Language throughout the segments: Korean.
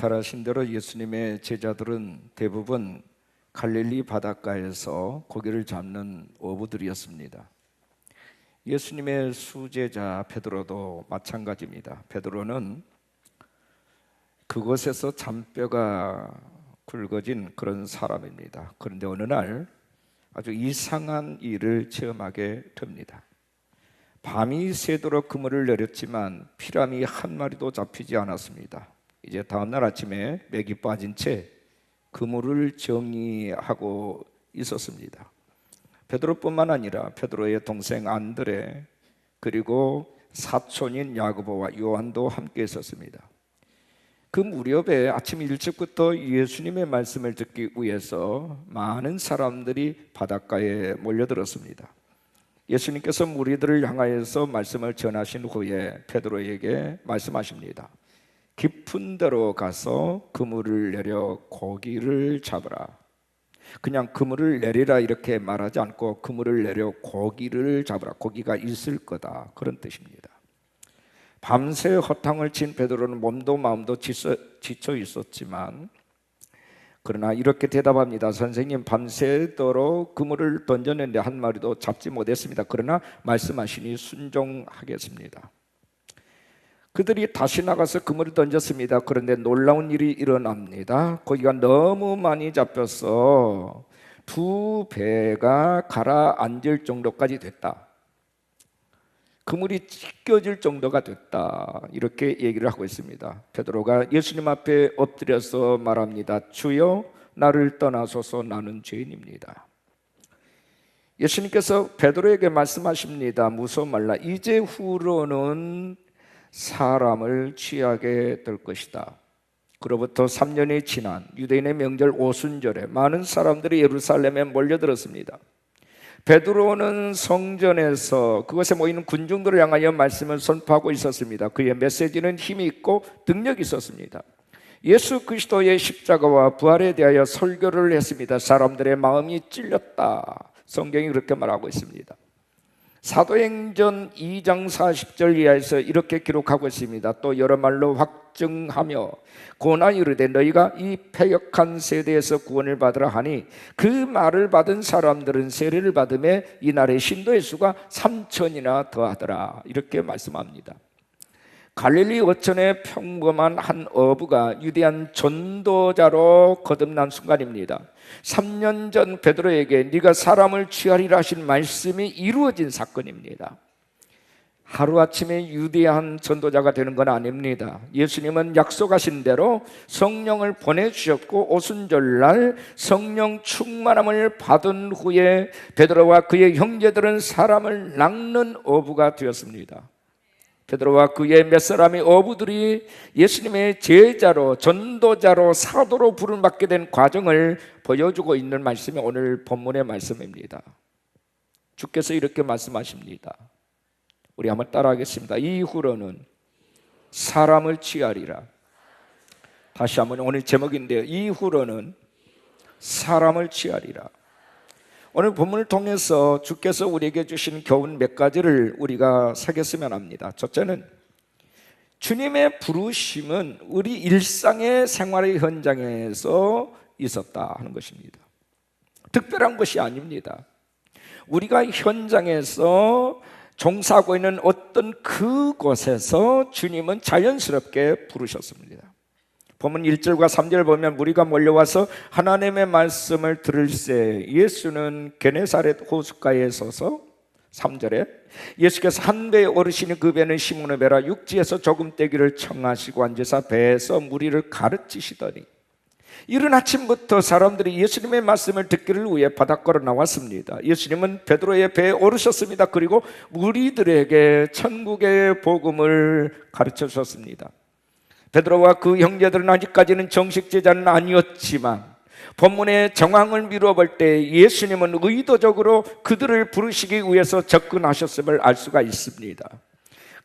잘 아신 대로 예수님의 제자들은 대부분 갈릴리 바닷가에서 고기를 잡는 어부들이었습니다. 예수님의 수제자 베드로도 마찬가지입니다. 베드로는 그곳에서 잔뼈가 굵어진 그런 사람입니다. 그런데 어느 날 아주 이상한 일을 체험하게 됩니다. 밤이 새도록 그물을 내렸지만 피라미 한 마리도 잡히지 않았습니다. 이제 다음날 아침에 맥이 빠진 채 그물을 정리하고 있었습니다. 베드로뿐만 아니라 베드로의 동생 안드레 그리고 사촌인 야고보와 요한도 함께 있었습니다. 그 무렵에 아침 일찍부터 예수님의 말씀을 듣기 위해서 많은 사람들이 바닷가에 몰려들었습니다. 예수님께서 무리들을 향하여서 말씀을 전하신 후에 베드로에게 말씀하십니다. 깊은 데로 가서 그물을 내려 고기를 잡으라. 그냥 그물을 내리라 이렇게 말하지 않고 그물을 내려 고기를 잡으라. 고기가 있을 거다, 그런 뜻입니다. 밤새 허탕을 친 베드로는 몸도 마음도 지쳐 있었지만 그러나 이렇게 대답합니다. 선생님, 밤새도록 그물을 던졌는데 한 마리도 잡지 못했습니다. 그러나 말씀하시니 순종하겠습니다. 그들이 다시 나가서 그물을 던졌습니다. 그런데 놀라운 일이 일어납니다. 고기가 너무 많이 잡혀서 두 배가 가라앉을 정도까지 됐다. 그물이 찢겨질 정도가 됐다, 이렇게 얘기를 하고 있습니다. 베드로가 예수님 앞에 엎드려서 말합니다. 주여, 나를 떠나소서, 나는 죄인입니다. 예수님께서 베드로에게 말씀하십니다. 무서워 말라. 이제 후로는 사람을 취하게 될 것이다. 그로부터 3년이 지난 유대인의 명절 오순절에 많은 사람들이 예루살렘에 몰려들었습니다. 베드로는 성전에서 그것에 모이는 군중들을 향하여 말씀을 선포하고 있었습니다. 그의 메시지는 힘이 있고 능력이 있었습니다. 예수 그리스도의 십자가와 부활에 대하여 설교를 했습니다. 사람들의 마음이 찔렸다, 성경이 그렇게 말하고 있습니다. 사도행전 2장 40절 이하에서 이렇게 기록하고 있습니다. 또 여러 말로 확증하며 고난 이르되 너희가 이 패역한 세대에서 구원을 받으라 하니 그 말을 받은 사람들은 세례를 받음에 이날의 신도의 수가 3,000이나 더하더라, 이렇게 말씀합니다. 갈릴리 어촌의 평범한 한 어부가 위대한 전도자로 거듭난 순간입니다. 3년 전 베드로에게 네가 사람을 취하리라 하신 말씀이 이루어진 사건입니다. 하루아침에 위대한 전도자가 되는 건 아닙니다. 예수님은 약속하신 대로 성령을 보내주셨고 오순절날 성령 충만함을 받은 후에 베드로와 그의 형제들은 사람을 낚는 어부가 되었습니다. 베드로와 그의 몇 사람의 어부들이 예수님의 제자로, 전도자로, 사도로 부름받게 된 과정을 보여주고 있는 말씀이 오늘 본문의 말씀입니다. 주께서 이렇게 말씀하십니다. 우리 한번 따라하겠습니다. 이후로는 사람을 취하리라. 다시 한번, 오늘 제목인데요. 이후로는 사람을 취하리라. 오늘 본문을 통해서 주께서 우리에게 주신 교훈 몇 가지를 우리가 새겼으면 합니다. 첫째는 주님의 부르심은 우리 일상의 생활의 현장에서 있었다 하는 것입니다. 특별한 것이 아닙니다. 우리가 현장에서 종사하고 있는 어떤 그곳에서 주님은 자연스럽게 부르셨습니다. 본문 1절과 3절을 보면 무리가 몰려와서 하나님의 말씀을 들을새 예수는 게네사렛 호숫가에 서서 3절에 예수께서 한 배의 어르신이 그 배는 시몬의 배라 육지에서 조금 떼기를 청하시고 앉으사 배에서 무리를 가르치시더니 이른 아침부터 사람들이 예수님의 말씀을 듣기를 위해 바닷가로 나왔습니다. 예수님은 베드로의 배에 오르셨습니다. 그리고 무리들에게 천국의 복음을 가르쳐 주셨습니다. 베드로와 그 형제들은 아직까지는 정식 제자는 아니었지만 본문의 정황을 미뤄볼 때 예수님은 의도적으로 그들을 부르시기 위해서 접근하셨음을 알 수가 있습니다.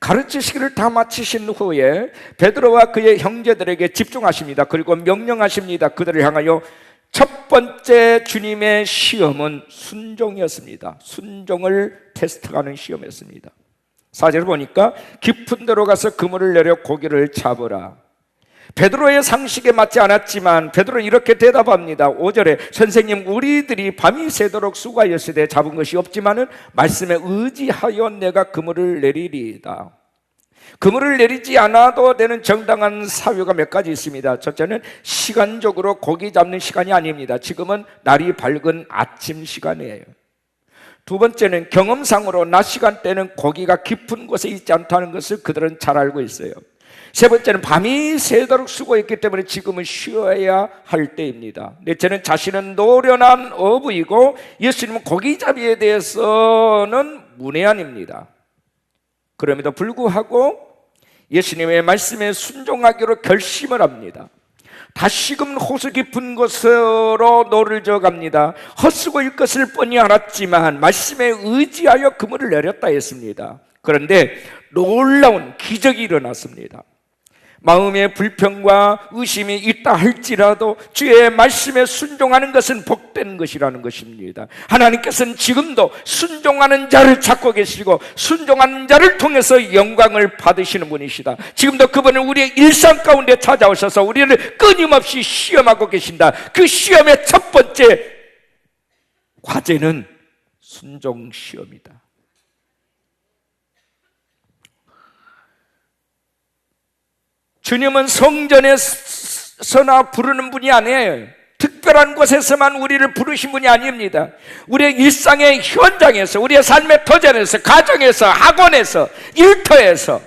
가르치시기를 다 마치신 후에 베드로와 그의 형제들에게 집중하십니다. 그리고 명령하십니다. 그들을 향하여 첫 번째 주님의 시험은 순종이었습니다. 순종을 테스트하는 시험이었습니다. 4절 보니까 깊은 데로 가서 그물을 내려 고기를 잡으라. 베드로의 상식에 맞지 않았지만 베드로는 이렇게 대답합니다. 5절에 선생님, 우리들이 밤이 새도록 수고하였으되 잡은 것이 없지만은 말씀에 의지하여 내가 그물을 내리리이다. 그물을 내리지 않아도 되는 정당한 사유가 몇 가지 있습니다. 첫째는 시간적으로 고기 잡는 시간이 아닙니다. 지금은 날이 밝은 아침 시간이에요. 두 번째는 경험상으로 낮 시간대는 고기가 깊은 곳에 있지 않다는 것을 그들은 잘 알고 있어요. 세 번째는 밤이 새도록 수고했기 때문에 지금은 쉬어야 할 때입니다. 넷째는 자신은 노련한 어부이고 예수님은 고기잡이에 대해서는 문외한입니다. 그럼에도 불구하고 예수님의 말씀에 순종하기로 결심을 합니다. 다시금 호수 깊은 곳으로 노를 저어갑니다. 헛수고 일 것을 뻔히 알았지만 말씀에 의지하여 그물을 내렸다 했습니다. 그런데 놀라운 기적이 일어났습니다. 마음의 불평과 의심이 있다 할지라도 주의 말씀에 순종하는 것은 복된 것이라는 것입니다. 하나님께서는 지금도 순종하는 자를 찾고 계시고 순종하는 자를 통해서 영광을 받으시는 분이시다. 지금도 그분은 우리의 일상 가운데 찾아오셔서 우리를 끊임없이 시험하고 계신다. 그 시험의 첫 번째 과제는 순종 시험이다. 주님은 성전에서나 부르는 분이 아니에요. 특별한 곳에서만 우리를 부르신 분이 아닙니다. 우리의 일상의 현장에서, 우리의 삶의 터전에서, 가정에서, 학원에서, 일터에서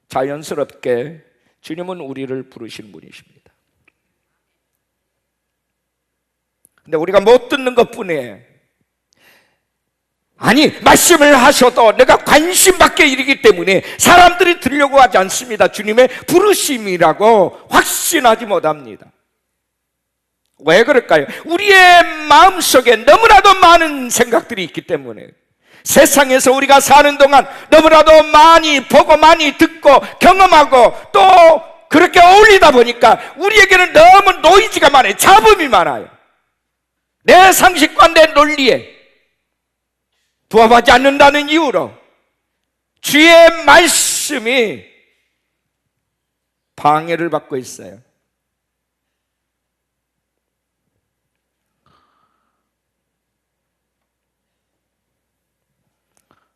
자연스럽게 주님은 우리를 부르신 분이십니다. 근데 우리가 못 듣는 것뿐이에요. 아니, 말씀을 하셔도 내가 관심 밖의 일이기 때문에 사람들이 들으려고 하지 않습니다. 주님의 부르심이라고 확신하지 못합니다. 왜 그럴까요? 우리의 마음속에 너무나도 많은 생각들이 있기 때문에, 세상에서 우리가 사는 동안 너무나도 많이 보고 많이 듣고 경험하고 또 그렇게 어울리다 보니까 우리에게는 너무 노이즈가 많아요. 잡음이 많아요. 내 상식과 내 논리에 부합하지 않는다는 이유로 주의 말씀이 방해를 받고 있어요.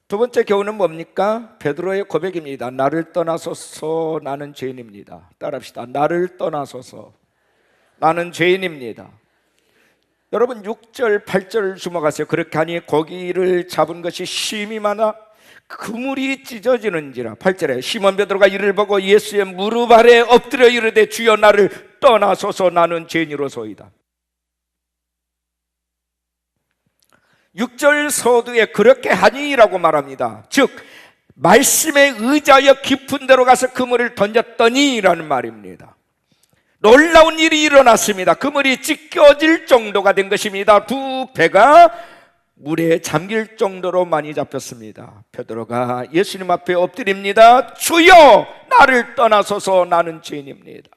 두 번째 교훈은 뭡니까? 베드로의 고백입니다. 나를 떠나소서, 나는 죄인입니다. 따라합시다. 나를 떠나소서, 나는 죄인입니다. 여러분 6절 8절 주목하세요. 그렇게 하니 고기를 잡은 것이 심히 많아 그물이 찢어지는지라. 8절에 시몬 베드로가 이를 보고 예수의 무릎 아래 엎드려 이르되 주여 나를 떠나소서, 나는 죄인이로소이다. 6절 서두에 그렇게 하니라고 말합니다. 즉 말씀에 의지하여 깊은 데로 가서 그물을 던졌더니 라는 말입니다. 놀라운 일이 일어났습니다. 그물이 찢겨질 정도가 된 것입니다. 두 배가 물에 잠길 정도로 많이 잡혔습니다. 베드로가 예수님 앞에 엎드립니다. 주여 나를 떠나소서, 나는 죄인입니다.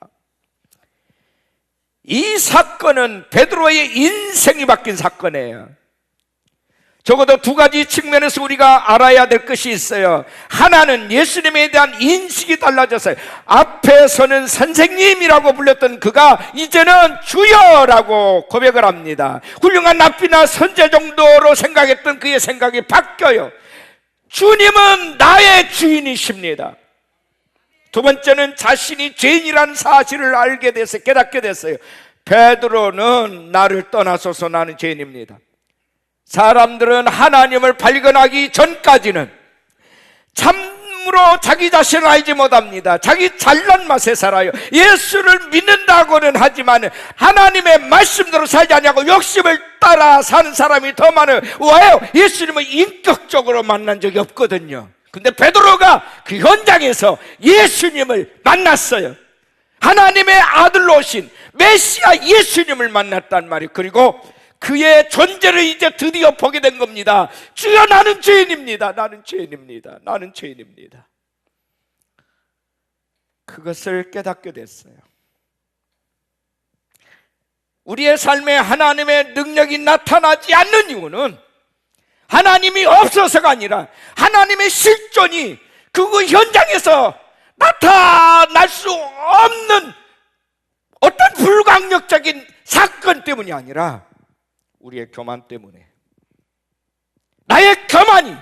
이 사건은 베드로의 인생이 바뀐 사건이에요. 적어도 두 가지 측면에서 우리가 알아야 될 것이 있어요. 하나는 예수님에 대한 인식이 달라졌어요. 앞에서는 선생님이라고 불렸던 그가 이제는 주여라고 고백을 합니다. 훌륭한 랍비나 선제 정도로 생각했던 그의 생각이 바뀌어요. 주님은 나의 주인이십니다. 두 번째는 자신이 죄인이라는 사실을 알게 됐어요. 깨닫게 됐어요. 베드로는 나를 떠나소서, 나는 죄인입니다. 사람들은 하나님을 발견하기 전까지는 참으로 자기 자신을 알지 못합니다. 자기 잘난 맛에 살아요. 예수를 믿는다고는 하지만 하나님의 말씀대로 살지 않냐고 욕심을 따라 사는 사람이 더 많아요. 왜요? 예수님을 인격적으로 만난 적이 없거든요. 근데 베드로가 그 현장에서 예수님을 만났어요. 하나님의 아들로 오신 메시아 예수님을 만났단 말이에요. 그리고 그의 존재를 이제 드디어 보게 된 겁니다. 주여 나는 죄인입니다. 나는 죄인입니다. 나는 죄인입니다. 그것을 깨닫게 됐어요. 우리의 삶에 하나님의 능력이 나타나지 않는 이유는 하나님이 없어서가 아니라 하나님의 실존이 그 현장에서 나타날 수 없는 어떤 불강력적인 사건 때문이 아니라 우리의 교만 때문에, 나의 교만이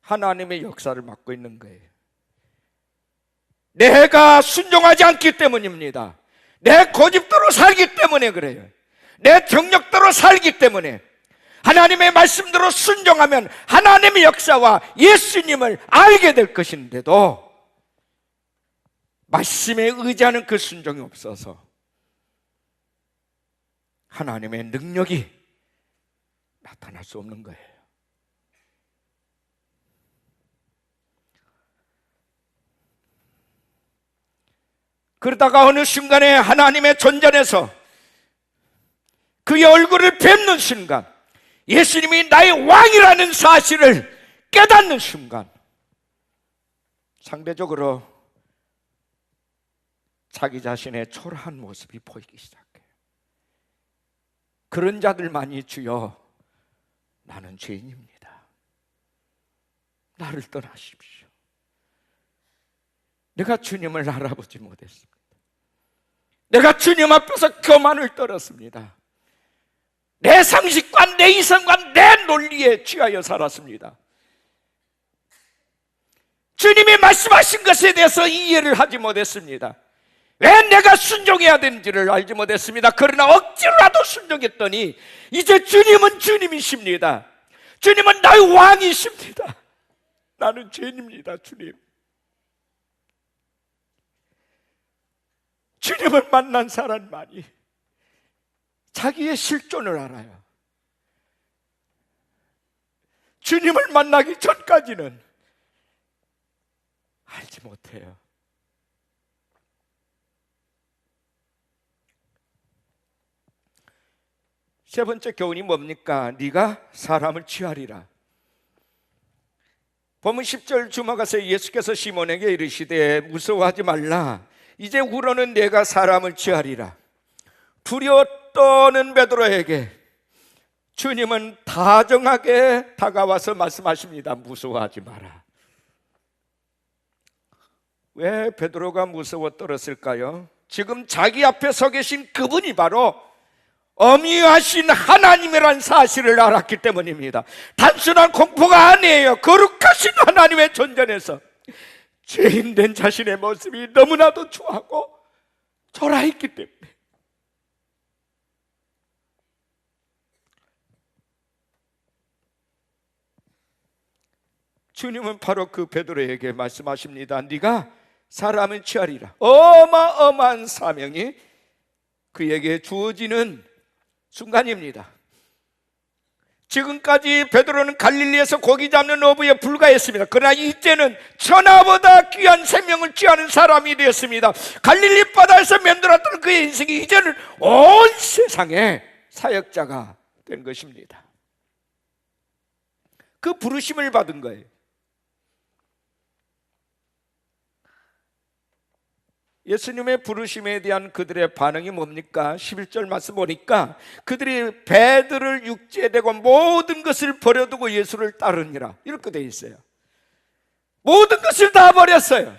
하나님의 역사를 막고 있는 거예요. 내가 순종하지 않기 때문입니다. 내 고집대로 살기 때문에 그래요. 내 정력대로 살기 때문에. 하나님의 말씀대로 순종하면 하나님의 역사와 예수님을 알게 될 것인데도 말씀에 의지하는 그 순종이 없어서 하나님의 능력이 나타날 수 없는 거예요. 그러다가 어느 순간에 하나님의 존전에서 그의 얼굴을 뵙는 순간, 예수님이 나의 왕이라는 사실을 깨닫는 순간, 상대적으로 자기 자신의 초라한 모습이 보이기 시작해요. 그런 자들만이 주여 나는 죄인입니다, 나를 떠나십시오, 내가 주님을 알아보지 못했습니다, 내가 주님 앞에서 교만을 떨었습니다, 내 상식과 내 이성과 내 논리에 취하여 살았습니다, 주님이 말씀하신 것에 대해서 이해를 하지 못했습니다, 왜 내가 순종해야 되는지를 알지 못했습니다. 그러나 억지로라도 순종했더니 이제 주님은 주님이십니다. 주님은 나의 왕이십니다. 나는 죄인입니다. 주님을 만난 사람만이 자기의 실존을 알아요. 주님을 만나기 전까지는 알지 못해요. 세 번째 교훈이 뭡니까? 네가 사람을 취하리라. 본문 10절 주마가서 예수께서 시몬에게 이르시되 무서워하지 말라, 이제 후로는 내가 사람을 취하리라. 두려워 떠는 베드로에게 주님은 다정하게 다가와서 말씀하십니다. 무서워하지 마라. 왜 베드로가 무서워 떨었을까요? 지금 자기 앞에 서 계신 그분이 바로 엄위하신 하나님이라는 사실을 알았기 때문입니다. 단순한 공포가 아니에요. 거룩하신 하나님의 존전에서 죄인된 자신의 모습이 너무나도 추하고 초라했기 때문에. 주님은 바로 그 베드로에게 말씀하십니다. 네가 사람을 취하리라. 어마어마한 사명이 그에게 주어지는 순간입니다. 지금까지 베드로는 갈릴리에서 고기 잡는 어부에 불과했습니다. 그러나 이제는 천하보다 귀한 생명을 취하는 사람이 되었습니다. 갈릴리 바다에서 맴돌았던 그의 인생이 이제는 온 세상의 사역자가 된 것입니다. 그 부르심을 받은 거예요. 예수님의 부르심에 대한 그들의 반응이 뭡니까? 11절 말씀 보니까 그들이 배들을 육지에대고 모든 것을 버려두고 예수를 따르니라, 이렇게 되어 있어요. 모든 것을 다 버렸어요.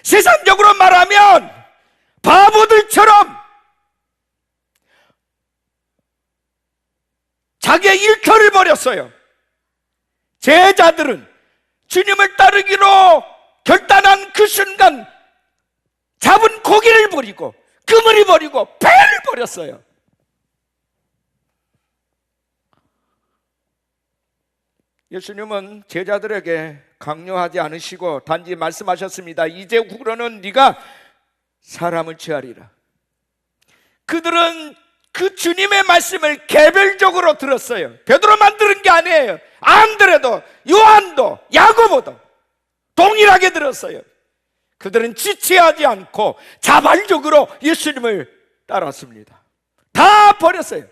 세상적으로 말하면 바보들처럼 자기의 일터를 버렸어요. 제자들은 주님을 따르기로 결단한 그 순간 잡은 고기를 버리고 그물을 버리고 배를 버렸어요. 예수님은 제자들에게 강요하지 않으시고 단지 말씀하셨습니다. 이제 후로는 네가 사람을 취하리라. 그들은 그 주님의 말씀을 개별적으로 들었어요. 베드로만 들은 게 아니에요. 안드레도, 요한도, 야고보도 동일하게 들었어요. 그들은 지체하지 않고 자발적으로 예수님을 따랐습니다. 다 버렸어요.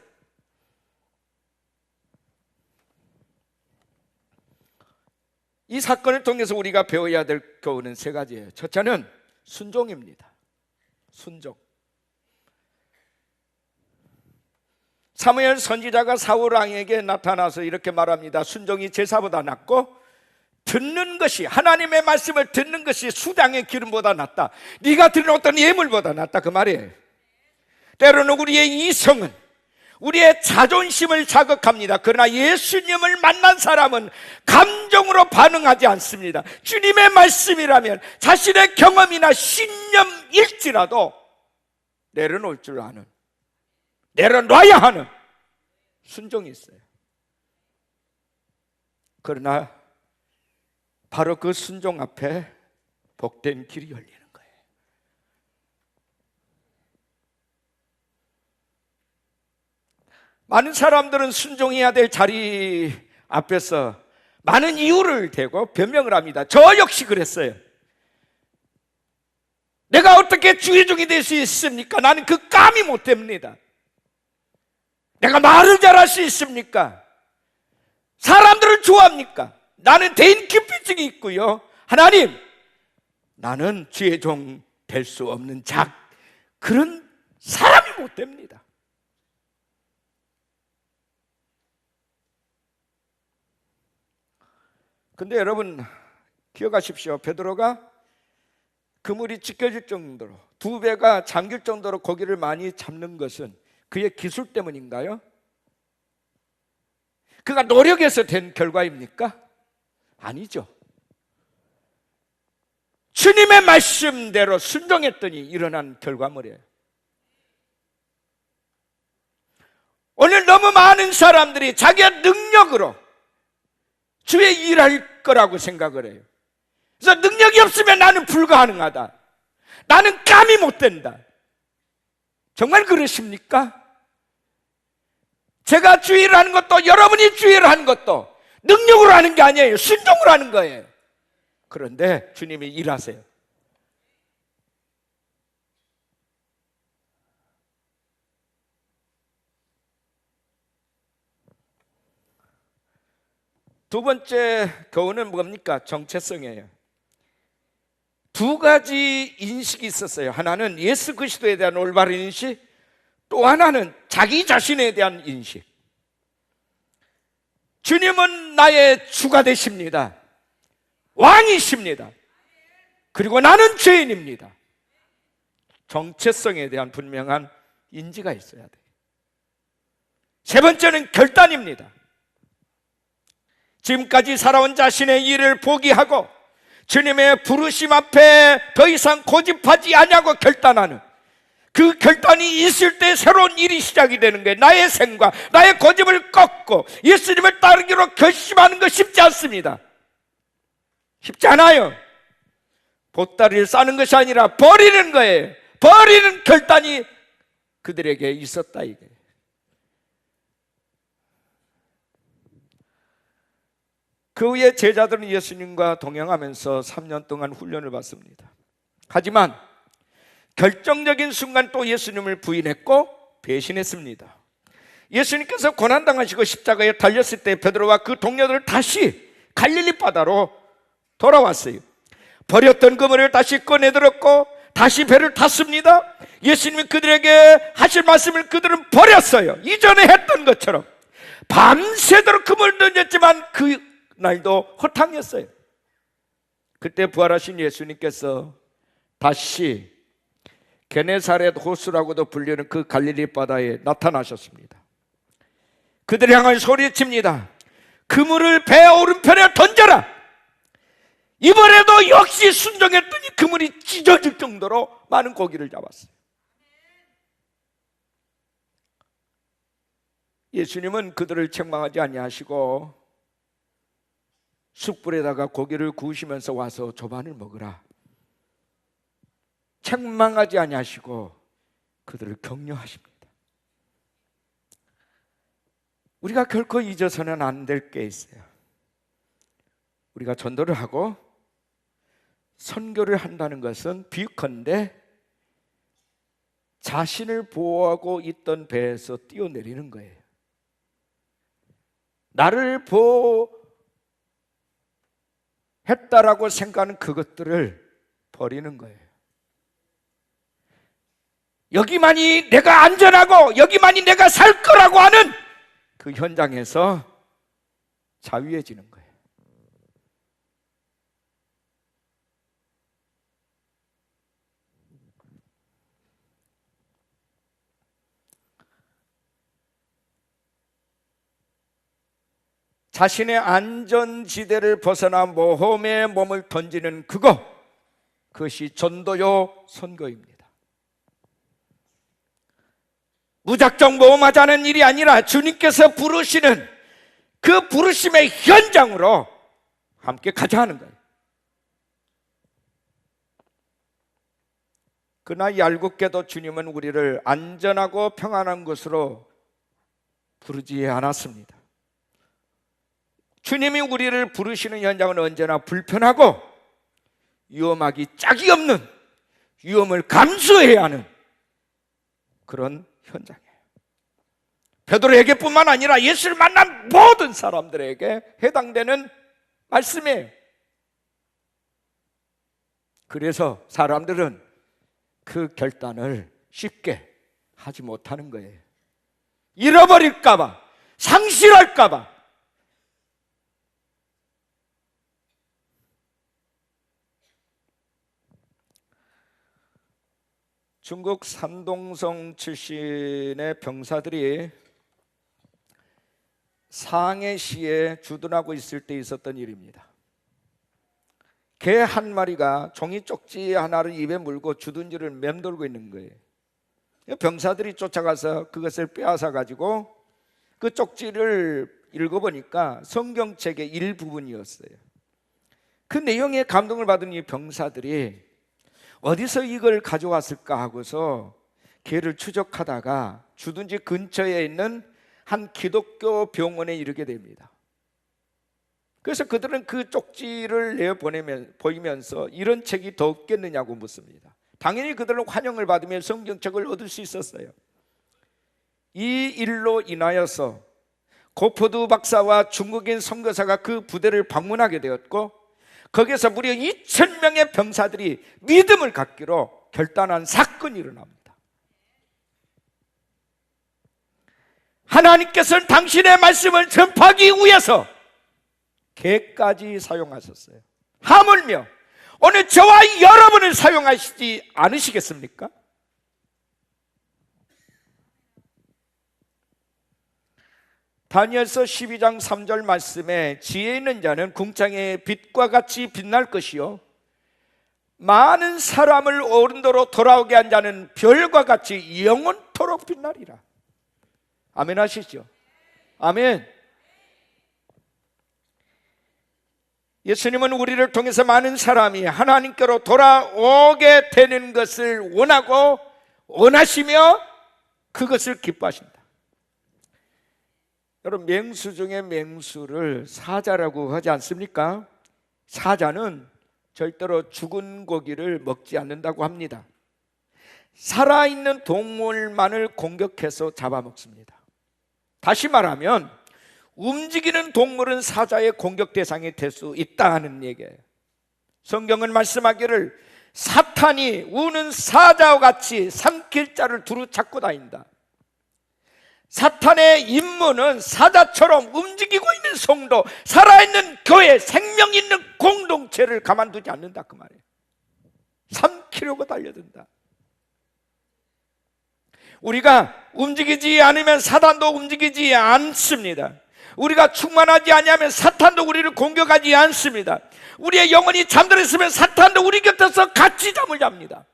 이 사건을 통해서 우리가 배워야 될 교훈은 세 가지예요. 첫째는 순종입니다. 순종. 사무엘 선지자가 사울 왕에게 나타나서 이렇게 말합니다. 순종이 제사보다 낫고 듣는 것이, 하나님의 말씀을 듣는 것이 수당의 기름보다 낫다. 네가 드리는 어떤 예물보다 낫다, 그 말이에요. 때로는 우리의 이성은, 우리의 자존심을 자극합니다. 그러나 예수님을 만난 사람은 감정으로 반응하지 않습니다. 주님의 말씀이라면 자신의 경험이나 신념일지라도 내려놓을 줄 아는, 내려놔야 하는 순종이 있어요. 그러나 바로 그 순종 앞에 복된 길이 열리는 거예요. 많은 사람들은 순종해야 될 자리 앞에서 많은 이유를 대고 변명을 합니다. 저 역시 그랬어요. 내가 어떻게 주의종이 될 수 있습니까? 나는 그 감이 못 됩니다. 내가 말을 잘할 수 있습니까? 사람들을 좋아합니까? 나는 대인기피증이 있고요. 하나님, 나는 주의종 될 수 없는 그런 사람이 못 됩니다. 근데 여러분 기억하십시오. 베드로가 그물이 찢겨질 정도로, 두 배가 잠길 정도로 고기를 많이 잡는 것은 그의 기술 때문인가요? 그가 노력해서 된 결과입니까? 아니죠. 주님의 말씀대로 순종했더니 일어난 결과물이에요. 오늘 너무 많은 사람들이 자기의 능력으로 주의 일할 거라고 생각을 해요. 그래서 능력이 없으면 나는 불가능하다, 나는 감이 못 된다. 정말 그러십니까? 제가 주의를 하는 것도, 여러분이 주의를 하는 것도 능력으로 하는 게 아니에요. 순종으로 하는 거예요. 그런데 주님이 일하세요. 두 번째 교훈은 뭡니까? 정체성이에요. 두 가지 인식이 있었어요. 하나는 예수 그리스도에 대한 올바른 인식, 또 하나는 자기 자신에 대한 인식. 주님은 나의 주가 되십니다. 왕이십니다. 그리고 나는 죄인입니다. 정체성에 대한 분명한 인지가 있어야 돼요. 세 번째는 결단입니다. 지금까지 살아온 자신의 일을 포기하고 주님의 부르심 앞에 더 이상 고집하지 않냐고 결단하는, 그 결단이 있을 때 새로운 일이 시작이 되는 거예요. 나의 생각, 나의 고집을 꺾고 예수님을 따르기로 결심하는 거 쉽지 않습니다. 쉽지 않아요. 보따리를 싸는 것이 아니라 버리는 거예요. 버리는 결단이 그들에게 있었다, 이게. 그 후에 제자들은 예수님과 동행하면서 3년 동안 훈련을 받습니다. 하지만 결정적인 순간 또 예수님을 부인했고 배신했습니다. 예수님께서 고난당하시고 십자가에 달렸을 때 베드로와 그 동료들을 다시 갈릴리 바다로 돌아왔어요. 버렸던 그물을 다시 꺼내들었고 다시 배를 탔습니다. 예수님이 그들에게 하실 말씀을 그들은 버렸어요. 이전에 했던 것처럼 밤새도록 그물을 던졌지만 그 날도 허탕이었어요. 그때 부활하신 예수님께서 다시 게네사렛 호수라고도 불리는 그 갈릴리 바다에 나타나셨습니다. 그들을 향하여 소리칩니다. 그물을 배 오른편에 던져라. 이번에도 역시 순종했더니 그물이 찢어질 정도로 많은 고기를 잡았어요. 예수님은 그들을 책망하지 아니하시고 숯불에다가 고기를 구우시면서 와서 조반을 먹으라. 책망하지 아니하시고 그들을 격려하십니다. 우리가 결코 잊어서는 안 될 게 있어요. 우리가 전도를 하고 선교를 한다는 것은 비유컨대 자신을 보호하고 있던 배에서 뛰어내리는 거예요. 나를 보호했다라고 생각하는 그것들을 버리는 거예요. 여기만이 내가 안전하고 여기만이 내가 살 거라고 하는 그 현장에서 자유해지는 거예요. 자신의 안전지대를 벗어나 모험에 몸을 던지는 그것이 전도요 선거입니다. 무작정 모험하자는 일이 아니라 주님께서 부르시는 그 부르심의 현장으로 함께 가자 하는 거예요. 그러나 얄궂게도 주님은 우리를 안전하고 평안한 곳으로 부르지 않았습니다. 주님이 우리를 부르시는 현장은 언제나 불편하고 위험하기 짝이 없는, 위험을 감수해야 하는 그런 현장이에요. 베드로에게뿐만 아니라 예수를 만난 모든 사람들에게 해당되는 말씀이에요. 그래서 사람들은 그 결단을 쉽게 하지 못하는 거예요. 잃어버릴까봐, 상실할까봐. 중국 산동성 출신의 병사들이 상해시에 주둔하고 있을 때 있었던 일입니다. 개 한 마리가 종이 쪽지 하나를 입에 물고 주둔지를 맴돌고 있는 거예요. 병사들이 쫓아가서 그것을 빼앗아 가지고 그 쪽지를 읽어보니까 성경책의 일부분이었어요. 그 내용에 감동을 받은 이 병사들이 어디서 이걸 가져왔을까 하고서 개를 추적하다가 주둔지 근처에 있는 한 기독교 병원에 이르게 됩니다. 그래서 그들은 그 쪽지를 보이면서 이런 책이 더 없겠느냐고 묻습니다. 당연히 그들은 환영을 받으며 성경책을 얻을 수 있었어요. 이 일로 인하여서 고포드 박사와 중국인 선교사가 그 부대를 방문하게 되었고, 거기에서 무려 2,000명의 병사들이 믿음을 갖기로 결단한 사건이 일어납니다. 하나님께서는 당신의 말씀을 전파하기 위해서 개까지 사용하셨어요. 하물며 오늘 저와 여러분을 사용하시지 않으시겠습니까? 다니엘서 12장 3절 말씀에 지혜 있는 자는 궁창의 빛과 같이 빛날 것이요 많은 사람을 어른도로 돌아오게 한 자는 별과 같이 영원토록 빛나리라. 아멘 하시죠? 아멘. 예수님은 우리를 통해서 많은 사람이 하나님께로 돌아오게 되는 것을 원하고 원하시며 그것을 기뻐하신다. 여러분, 맹수 중에 맹수를 사자라고 하지 않습니까? 사자는 절대로 죽은 고기를 먹지 않는다고 합니다. 살아있는 동물만을 공격해서 잡아먹습니다. 다시 말하면 움직이는 동물은 사자의 공격 대상이 될 수 있다는 얘기예요. 성경은 말씀하기를 사탄이 우는 사자와 같이 삼킬 자를 두루 찾고 다닌다. 사탄의 임무는 사자처럼 움직이고 있는 성도, 살아있는 교회, 생명 있는 공동체를 가만두지 않는다 그 말이에요. 삼키려고 달려든다. 우리가 움직이지 않으면 사탄도 움직이지 않습니다. 우리가 충만하지 않으면 사탄도 우리를 공격하지 않습니다. 우리의 영혼이 잠들었으면 사탄도 우리 곁에서 같이 잠을 잡니다.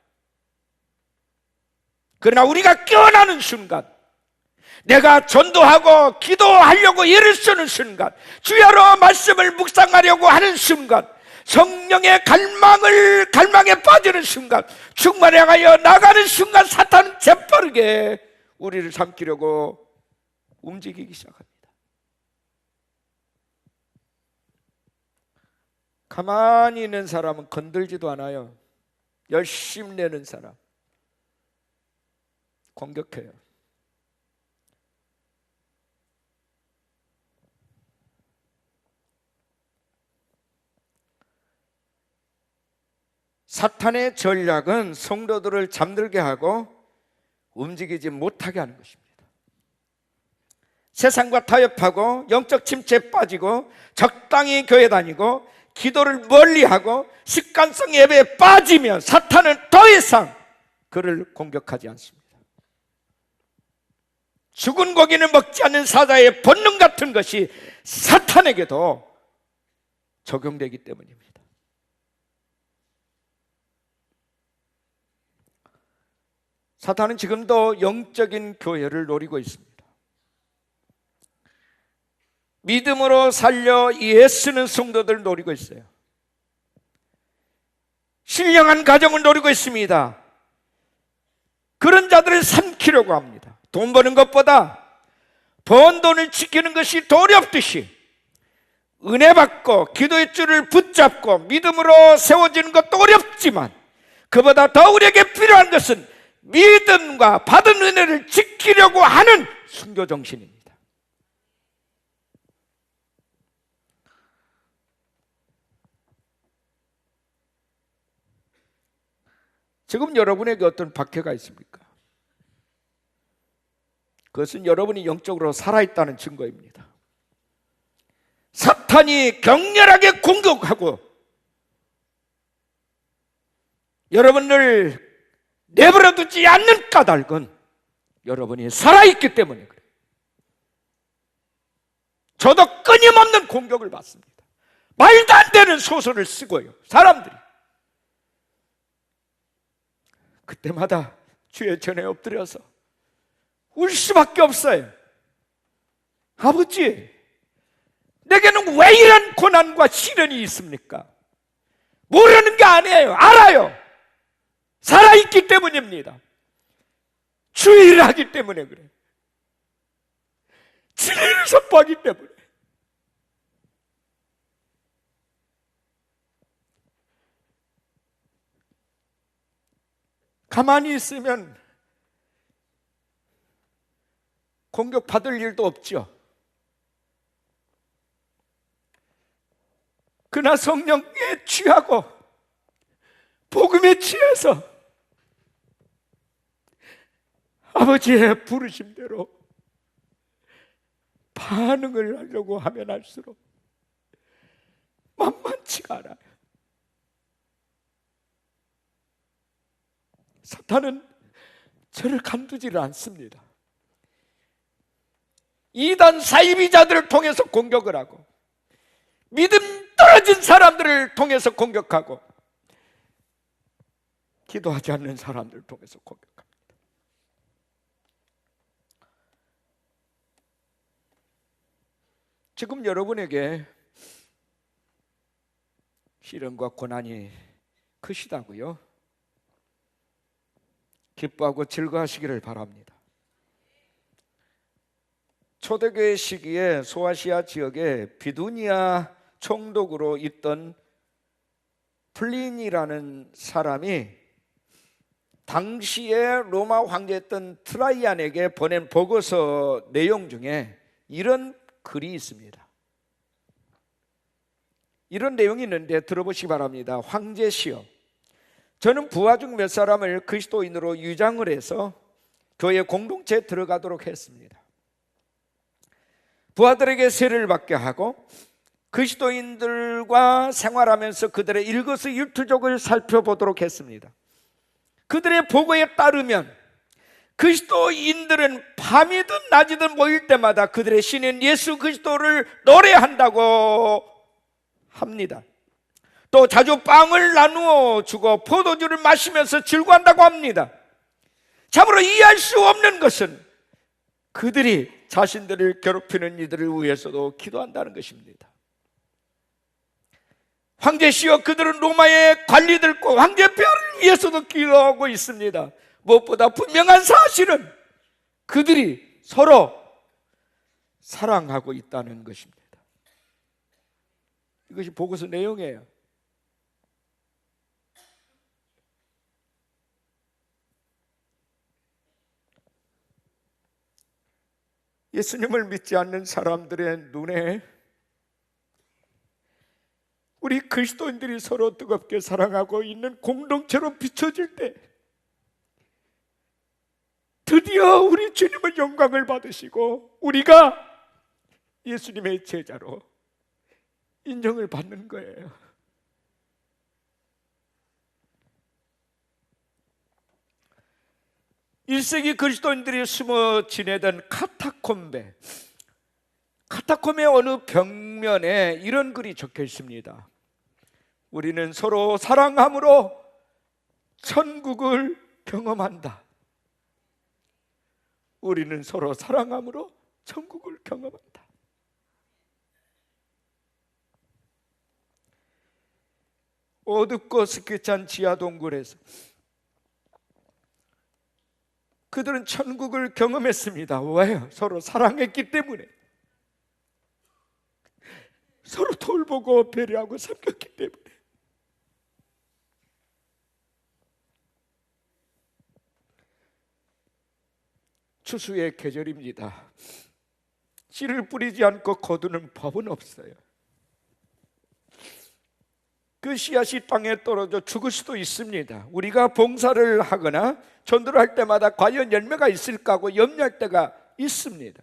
그러나 우리가 깨어나는 순간, 내가 전도하고 기도하려고 애를 쓰는 순간, 주야로 말씀을 묵상하려고 하는 순간, 성령의 갈망에 빠지는 순간, 충만하여 나가는 순간 사탄은 재빠르게 우리를 삼키려고 움직이기 시작합니다. 가만히 있는 사람은 건들지도 않아요. 열심히 내는 사람 공격해요. 사탄의 전략은 성도들을 잠들게 하고 움직이지 못하게 하는 것입니다. 세상과 타협하고 영적 침체에 빠지고 적당히 교회 다니고 기도를 멀리하고 습관성 예배에 빠지면 사탄은 더 이상 그를 공격하지 않습니다. 죽은 고기는 먹지 않는 사자의 본능 같은 것이 사탄에게도 적용되기 때문입니다. 사탄은 지금도 영적인 교회를 노리고 있습니다. 믿음으로 살려 예수는 성도들을 노리고 있어요. 신령한 가정을 노리고 있습니다. 그런 자들을 삼키려고 합니다. 돈 버는 것보다 번 돈을 지키는 것이 도렵듯이 은혜 받고 기도의 줄을 붙잡고 믿음으로 세워지는 것도 어렵지만 그보다 더 우리에게 필요한 것은 믿음과 받은 은혜를 지키려고 하는 순교 정신입니다. 지금 여러분에게 어떤 박해가 있습니까? 그것은 여러분이 영적으로 살아있다는 증거입니다. 사탄이 격렬하게 공격하고 여러분을 내버려 두지 않는 까닭은 여러분이 살아있기 때문에 그래요. 저도 끊임없는 공격을 받습니다. 말도 안 되는 소설을 쓰고요, 사람들이. 그때마다 주의 전에 엎드려서 울 수밖에 없어요. 아버지, 내게는 왜 이런 고난과 시련이 있습니까? 모르는 게 아니에요. 알아요. 살아있기 때문입니다. 주의를 하기 때문에 그래요. 진리를 선포하기 때문에. 가만히 있으면 공격받을 일도 없죠. 그러나 성령에 취하고 복음에 취해서 아버지의 부르심대로 반응을 하려고 하면 할수록 만만치가 않아요. 사탄은 저를 간두지를 않습니다. 이단 사이비자들을 통해서 공격을 하고 믿음 떨어진 사람들을 통해서 공격하고 기도하지 않는 사람들을 통해서 공격합니다. 지금 여러분에게 시련과 고난이 크시다고요? 기뻐하고 즐거워하시기를 바랍니다. 초대교회 시기에 소아시아 지역에 비두니아 총독으로 있던 플린이라는 사람이 당시에 로마 황제였던 트라이안에게 보낸 보고서 내용 중에 이런 글이 있습니다. 이런 내용이 있는데 들어보시기 바랍니다. 황제시여, 저는 부하 중 몇 사람을 그리스도인으로 유장을 해서 교회 공동체에 들어가도록 했습니다. 부하들에게 세례를 받게 하고 그리스도인들과 생활하면서 그들의 일거수일투족을 살펴보도록 했습니다. 그들의 보고에 따르면 그리스도인들은 밤이든 낮이든 모일 때마다 그들의 신인 예수 그리스도를 노래한다고 합니다. 또 자주 빵을 나누어 주고 포도주를 마시면서 즐거워한다고 합니다. 참으로 이해할 수 없는 것은 그들이 자신들을 괴롭히는 이들을 위해서도 기도한다는 것입니다. 황제시여, 그들은 로마의 관리들과 황제폐하를 위해서도 기도하고 있습니다. 무엇보다 분명한 사실은 그들이 서로 사랑하고 있다는 것입니다. 이것이 보고서 내용이에요. 예수님을 믿지 않는 사람들의 눈에 우리 그리스도인들이 서로 뜨겁게 사랑하고 있는 공동체로 비춰질 때 드디어 우리 주님은 영광을 받으시고 우리가 예수님의 제자로 인정을 받는 거예요. 1세기 그리스도인들이 숨어 지내던 카타콤의 어느 벽면에 이런 글이 적혀 있습니다. 우리는 서로 사랑함으로 천국을 경험한다. 우리는 서로 사랑함으로 천국을 경험한다. 어둡고 스케치한 지하 동굴에서 그들은 천국을 경험했습니다. 왜요? 서로 사랑했기 때문에, 서로 돌보고 배려하고 섬겼기 때문에. 추수의 계절입니다. 씨를 뿌리지 않고 거두는 법은 없어요. 그 씨앗이 땅에 떨어져 죽을 수도 있습니다. 우리가 봉사를 하거나 전도를 할 때마다 과연 열매가 있을까 하고 염려할 때가 있습니다.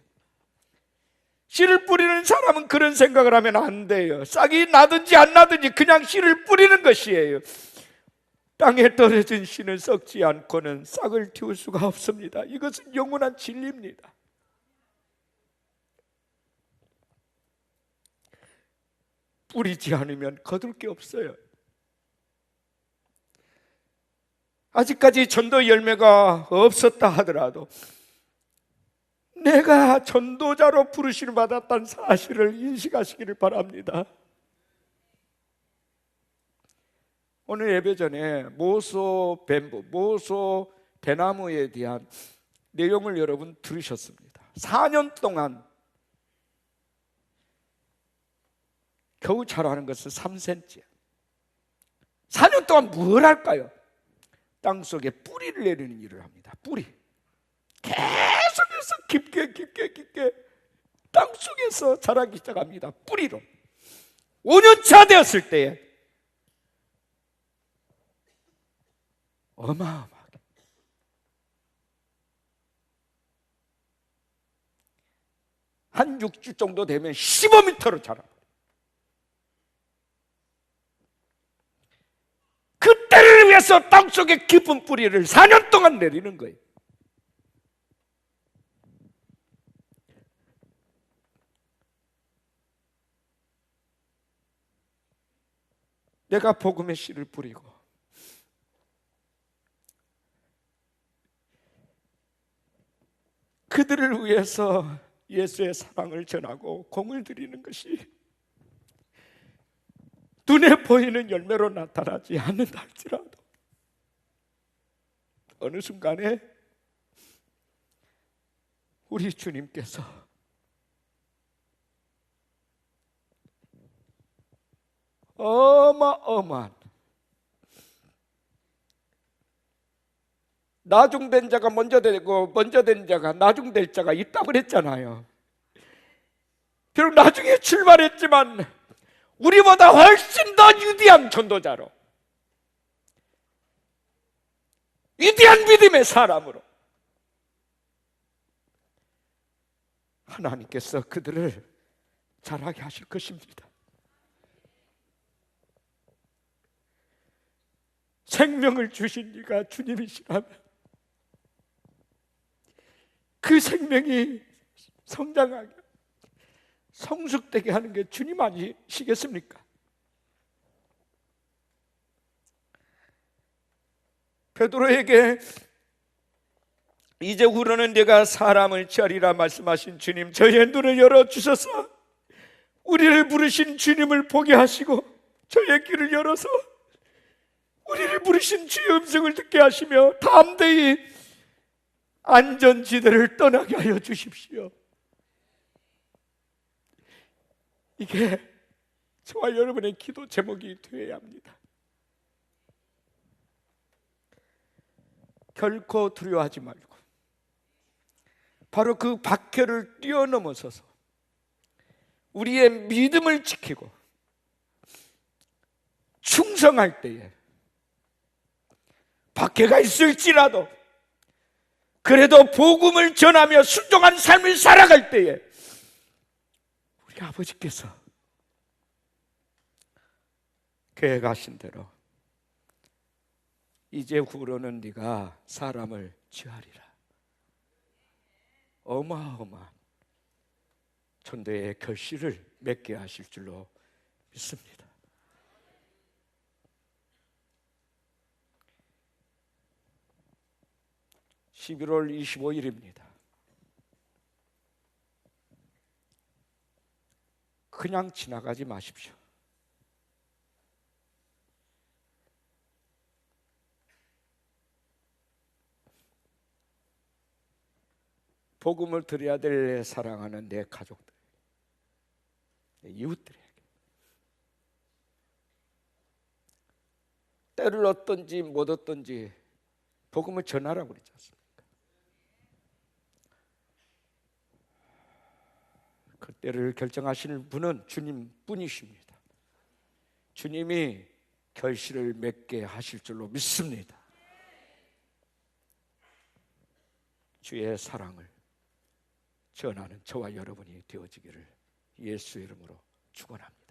씨를 뿌리는 사람은 그런 생각을 하면 안 돼요. 싹이 나든지 안 나든지 그냥 씨를 뿌리는 것이에요. 땅에 떨어진 씨는 썩지 않고는 싹을 틔울 수가 없습니다. 이것은 영원한 진리입니다. 뿌리지 않으면 거둘 게 없어요. 아직까지 전도 열매가 없었다 하더라도 내가 전도자로 부르심을 받았다는 사실을 인식하시기를 바랍니다. 오늘 예배 전에 모소 배나무에 대한 내용을 여러분 들으셨습니다. 4년 동안 겨우 자라는 것은 3cm. 4년 동안 뭘 할까요? 땅속에 뿌리를 내리는 일을 합니다. 뿌리. 계속해서 깊게 땅속에서 자라기 시작합니다. 뿌리로. 5년차 되었을 때에 어마어마하게 한 6주 정도 되면 15m로 자랍니다. 그때를 위해서 땅속에 깊은 뿌리를 4년 동안 내리는 거예요. 내가 복음의 씨를 뿌리고 그들을 위해서 예수의 사랑을 전하고 공을 들이는 것이 눈에 보이는 열매로 나타나지 않는다 할지라도 어느 순간에 우리 주님께서 어마어마한 나중된 자가 먼저 되고 먼저 된 자가 나중될 자가 있다고 그랬잖아요. 비록 나중에 출발했지만 우리보다 훨씬 더 위대한 전도자로, 위대한 믿음의 사람으로 하나님께서 그들을 자라게 하실 것입니다. 생명을 주신 이가 주님이시라면 그 생명이 성장하게 성숙되게 하는 게 주님 아니시겠습니까? 베드로에게 이제후로는 내가 사람을 취하리라 말씀하신 주님, 저의 눈을 열어주셔서 우리를 부르신 주님을 보게 하시고 저의 귀를 열어서 우리를 부르신 주의 음성을 듣게 하시며 담대히 안전지대를 떠나게 하여 주십시오. 이게 저와 여러분의 기도 제목이 되어야 합니다. 결코 두려워하지 말고 바로 그 박해를 뛰어넘어서서 우리의 믿음을 지키고 충성할 때에 박해가 있을지라도 그래도 복음을 전하며 순종한 삶을 살아갈 때에 우리 아버지께서 계획하신 대로 이제후로는 네가 사람을 취하리라. 어마어마한 전도의 결실을 맺게 하실 줄로 믿습니다. (11월 25일입니다) 그냥 지나가지 마십시오. 복음을 드려야 될 사랑하는 내 가족들, 내 이웃들에게 때를 얻든지 못 얻든지 복음을 전하라고 그러지 않습니까? 그 때를 결정하시는 분은 주님뿐이십니다. 주님이 결실을 맺게 하실 줄로 믿습니다. 주의 사랑을 전하는 저와 여러분이 되어지기를 예수 이름으로 축원합니다.